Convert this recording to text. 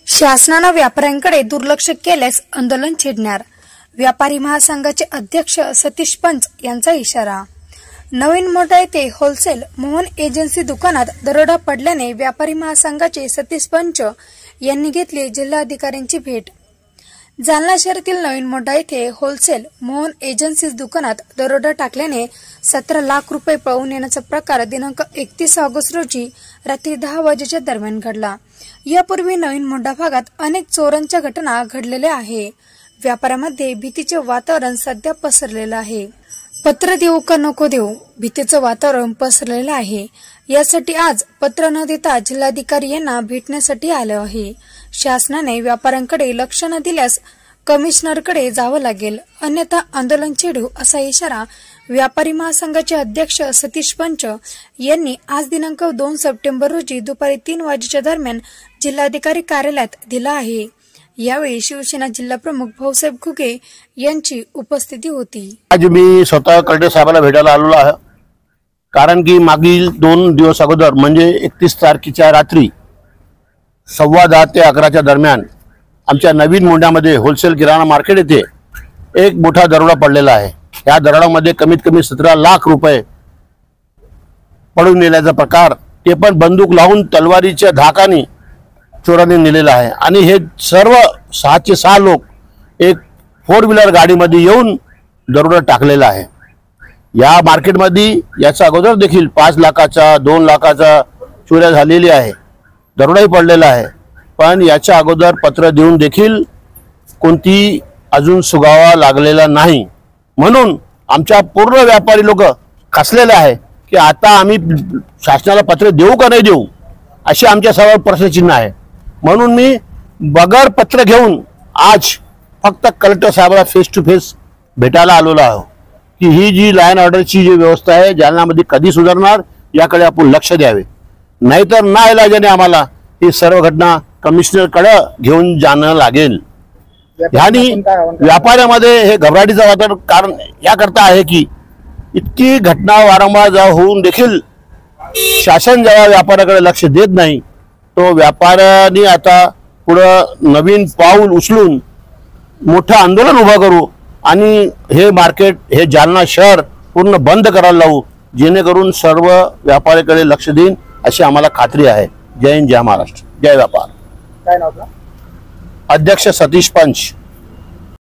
शासनाने व्यापाऱ्यांकडे दुर्लक्ष केल्यास आंदोलन छेडणार, व्यापारी महासंघाचे अध्यक्ष सतीश पंच यांचा इशारा। नवीन मोंढा येथे होलसेल मोहन एजन्सी दुकानात दरोडा पडल्याने व्यापारी महासंघाचे सतीश पंच यांनी घेतली जिल्हाधिकाऱ्यांची भेट। जालना शहरातील नवीन मोंढा येथे होलसेल मोहन एजन्सी दुकानात दरोडा टाकल्याने 17 लाख रुपये पळवून नेण्याचा प्रकार दिनांक 31 ऑगस्ट रोजी रात्री 10 वाजेच्या दरम्यान घडला। यापूर्वी नवीन मोंढा भागात अनेक चोरांच्या घटना घडलेल्या आहे। व्यापाऱ्यांमध्ये भीतीचे वातावरण सध्या पसरलेलं आहे। पत्र देऊ का नको देऊ, भीतीचं वातावरण पसरलेलं आहे। यासाठी आज पत्र न देता जिल्हाधिकारी यांना भेटण्यासाठी आलो आहे। शासनाने व्यापाऱ्यांकडे लक्ष न दिल्यास कमिशनरकडे जावं लागेल, अन्यथा आंदोलन छेडू असा इशारा व्यापारी महासंघाचे अध्यक्ष सतीश पंच यांनी आज दिनांक 2 सप्टेंबर रोजी दुपारी 3 वाजेच्या दरम्यान जिल्हाधिकारी कार्यालयात दिला आहे। यावेळी शिवसेना जिल्हा प्रमुख भाऊसाहेब घुगे यांची उपस्थिती होती। आज मी स्वतः कलेक्टर साहेबांना भेटायला आलेलो आहे, कारण की मागील 2 दिवस अगोदर म्हणजे 31 तारखेच्या रात्री 10:15 ते 11च्या दरम्यान आमच्या नवीन मोंढ्यामध्ये होलसेल किराणा मार्केट येथे एक मोठा दरोडा पडलेला आहे। या दरोड्यामध्ये कमीत कमी 17 लाख रुपये पळून नेल्याचा प्रकार, ते पण बंदूक लावून तलवारीच्या धाकाने चोरांनी नेलेला आहे। आणि हे सर्व 6 चे 6 लोक एक 4 व्हीलर गाडीमध्ये येऊन दरोडा टाकलेला आहे। या मार्केटमध्ये याचा अगोदर देखील 5 लाखाचा 2 लाखाचा चोऱ्या झालेली आहे, दरोडाही पडलेला आहे। पण याच्या अगोदर पत्र देऊन देखील कोणती अजून सुगावा लागलेला नाही, म्हणून आमच्या पूर्ण व्यापारी लोक खचलेले आहे की आता आम्ही शासनाला पत्र देऊ का नाही देऊ असे आमच्या सर्व प्रश्नचिन्ह आहे। म्हणून मी बगर पत्र घेऊन आज फक्त कलेक्टर साहेबांना फेस टू फेस भेटायला आलेलो आहे की ही जी लाईन ऑर्डरची जी व्यवस्था आहे जालन्यामध्ये कधी सुधारणार याकडे आपण लक्ष द्यावे, नाहीतर नाईलाजाने आम्हाला ही सर्व घटना कमिशनरकडे घेऊन जाणं लागेल। ह्यानी व्यापाऱ्यामध्ये हे घबराटीचं वातावरण कारण याकरता आहे की इतकी घटना वारंवार होऊन देखील शासन जेव्हा व्यापाऱ्याकडे लक्ष देत नाही, तो व्यापाऱ्यांनी आता पुढं नवीन पाऊल उचलून मोठं आंदोलन उभा करू आणि हे मार्केट हे जालना शहर पूर्ण बंद करायला लावू, जेणेकरून सर्व व्यापाऱ्याकडे लक्ष देईन अशी आम्हाला खात्री आहे। जय हिंद, जय महाराष्ट्र, जय व्यापार। काय नाव आपलं? अध्यक्ष सतीश पंच।